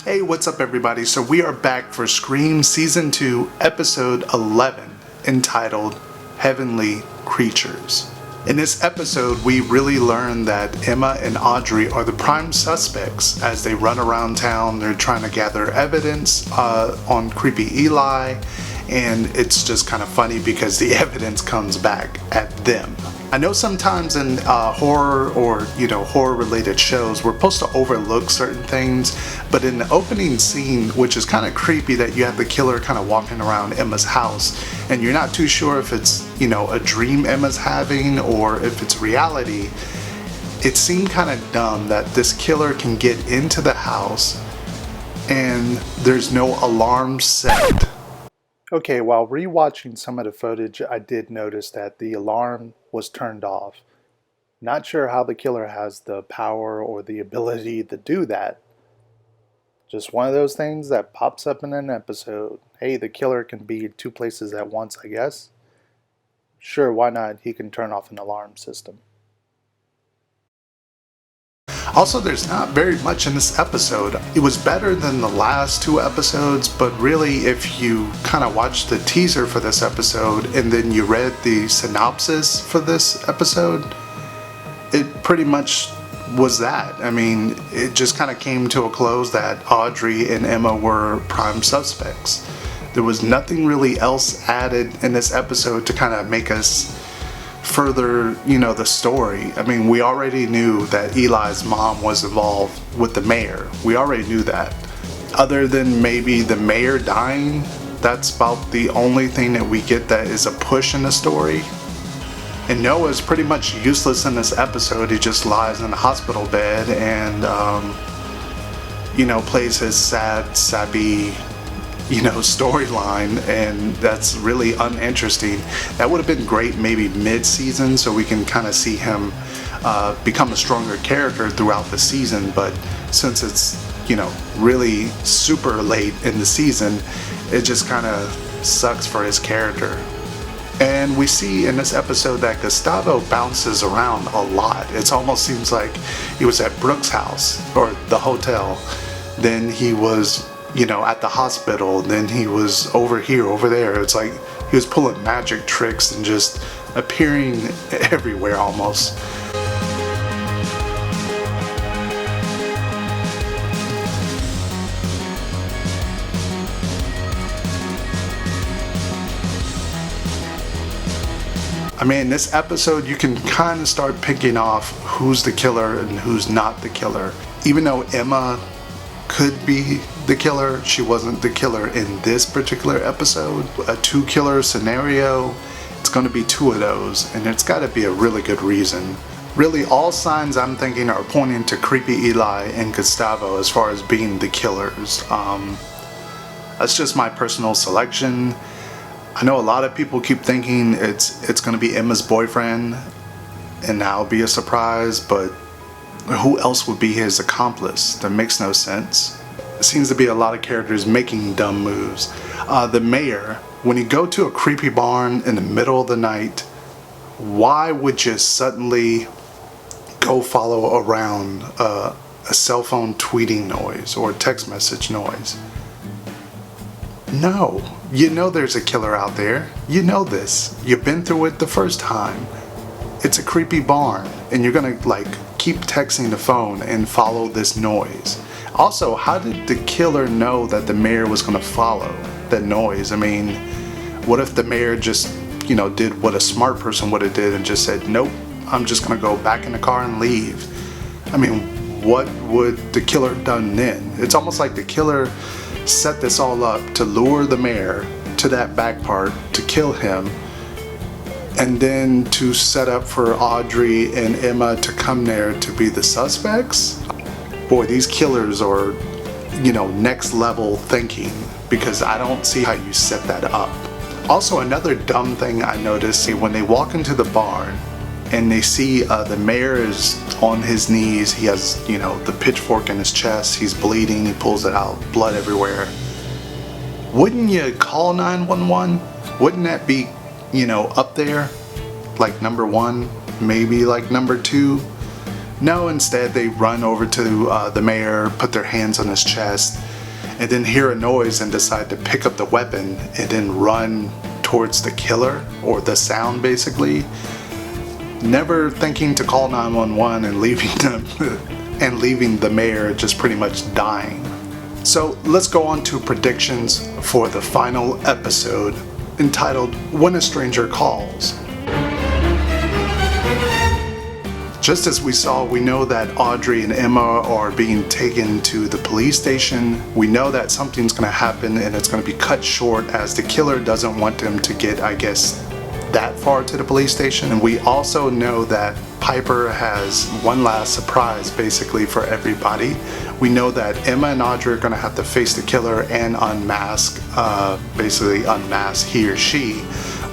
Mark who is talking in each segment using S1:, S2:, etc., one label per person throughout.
S1: Hey, what's up everybody? So we are back for Scream Season 2, Episode 11, entitled Heavenly Creatures. In this episode, we really learn that Emma and Audrey are the prime suspects as they run around town. They're trying to gather evidence on creepy Eli, and it's just kind of funny because the evidence comes back at them. I know sometimes in horror or horror-related shows, we're supposed to overlook certain things, but in the opening scene, which is kind of creepy that you have the killer kind of walking around Emma's house, and you're not too sure if it's a dream Emma's having or if it's reality. It seemed kind of dumb that this killer can get into the house and there's no alarm set. Okay, while rewatching some of the footage, I did notice that the alarm was turned off. Not sure how the killer has the power or the ability to do that. Just one of those things that pops up in an episode. Hey, the killer can be in two places at once, I guess. Sure, why not? He can turn off an alarm system. Also, there's not very much in this episode. It was better than the last two episodes, but really if you kind of watched the teaser for this episode and then you read the synopsis for this episode, it pretty much was that. I mean, it just kind of came to a close that Audrey and Emma were prime suspects. There was nothing really else added in this episode to kind of make us further, the story. I mean, we already knew that Eli's mom was involved with the mayor. We already knew that. Other than maybe the mayor dying, that's about the only thing that we get that is a push in the story. And Noah's pretty much useless in this episode. He just lies in a hospital bed and, plays his sad, sappy, storyline, and that's really uninteresting. That would have been great maybe mid-season so we can kind of see him become a stronger character throughout the season, but since it's really super late in the season, it just kind of sucks for his character. And we see in this episode that Gustavo bounces around a lot. It almost seems like he was at Brooke's house or the hotel, then he was at the hospital, then he was over here, over there. It's like he was pulling magic tricks and just appearing everywhere almost. I mean, in this episode, you can kind of start picking off who's the killer and who's not the killer. Even though Emma could be the killer, she wasn't the killer in this particular episode. A two-killer scenario, it's going to be two of those, and it's got to be a really good reason. Really, all signs I'm thinking are pointing to creepy Eli and Gustavo as far as being the killers. That's just my personal selection. I know a lot of people keep thinking it's going to be Emma's boyfriend, and that'll be a surprise, but who else would be his accomplice? That makes no sense. It seems to be a lot of characters making dumb moves. The mayor, when you go to a creepy barn in the middle of the night, why would you suddenly go follow around a cell phone tweeting noise or text message noise? No, there's a killer out there. You know this. You've been through it the first time. It's a creepy barn, and you're gonna keep texting the phone and follow this noise. Also, how did the killer know that the mayor was gonna follow that noise? I mean, what if the mayor just, did what a smart person would have did and just said, nope, I'm just gonna go back in the car and leave? I mean, what would the killer have done then? It's almost like the killer set this all up to lure the mayor to that back part, to kill him, and then to set up for Audrey and Emma to come there to be the suspects. Boy, these killers are, next level thinking, because I don't see how you set that up. Also, another dumb thing I noticed, when they walk into the barn and they see the mayor is on his knees, he has, the pitchfork in his chest, he's bleeding, he pulls it out, blood everywhere. Wouldn't you call 911? Wouldn't that be up there, like number one, maybe like number two? No, instead they run over to the mayor, put their hands on his chest, and then hear a noise and decide to pick up the weapon and then run towards the killer, or the sound basically, never thinking to call 911 and leaving the mayor just pretty much dying. So let's go on to predictions for the final episode, entitled When a Stranger Calls. Just as we saw, we know that Audrey and Emma are being taken to the police station. We know that something's going to happen and it's going to be cut short, as the killer doesn't want them to get, I guess, that far to the police station. And we also know that Piper has one last surprise basically for everybody. We know that Emma and Audrey are going to have to face the killer and basically unmask he or she.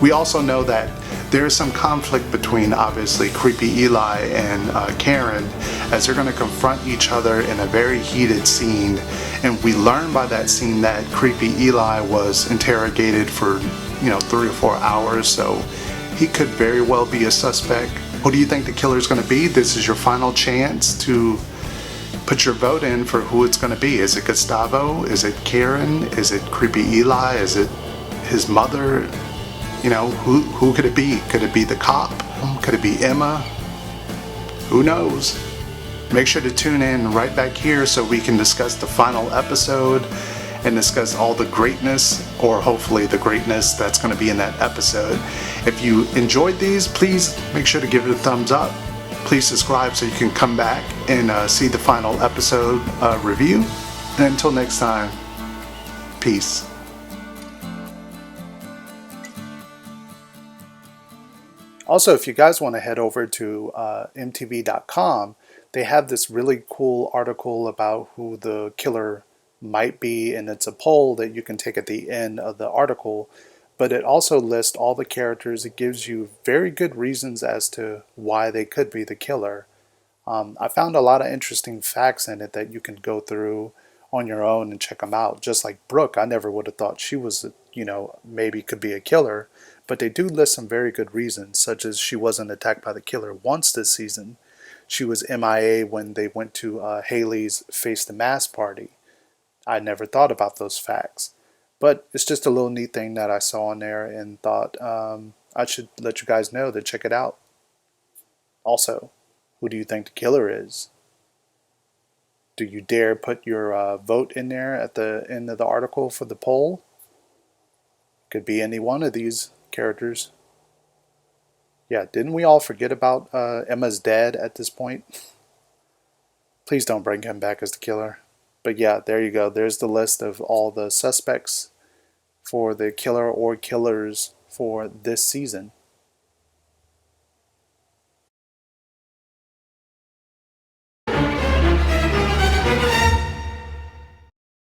S1: We also know that there is some conflict between, obviously, Creepy Eli and Karen, as they're going to confront each other in a very heated scene. And we learn by that scene that Creepy Eli was interrogated for 3 or 4 hours, so he could very well be a suspect. Who do you think the killer is going to be? This is your final chance to put your vote in for who it's going to be. Is it Gustavo? Is it Karen? Is it Creepy Eli? Is it his mother? Who could it be? Could it be the cop? Could it be Emma? Who knows? Make sure to tune in right back here so we can discuss the final episode and discuss all the greatness, or hopefully the greatness that's going to be in that episode. If you enjoyed these, please make sure to give it a thumbs up. Please subscribe so you can come back and see the final episode review. And until next time, peace. Also, if you guys want to head over to mtv.com, they have this really cool article about who the killer might be, and it's a poll that you can take at the end of the article, but it also lists all the characters. It gives you very good reasons as to why they could be the killer. I found a lot of interesting facts in it that you can go through on your own and check them out. Just like Brooke, I never would have thought she was, maybe could be a killer, but they do list some very good reasons, such as she wasn't attacked by the killer once this season. She was MIA when they went to Haley's Face the Mask party. I never thought about those facts, but it's just a little neat thing that I saw on there and thought I should let you guys know to check it out. Also, who do you think the killer is? Do you dare put your vote in there at the end of the article for the poll? Could be any one of these characters. Yeah, didn't we all forget about Emma's dad at this point? Please don't bring him back as the killer. But yeah, there you go. There's the list of all the suspects for the killer or killers for this season.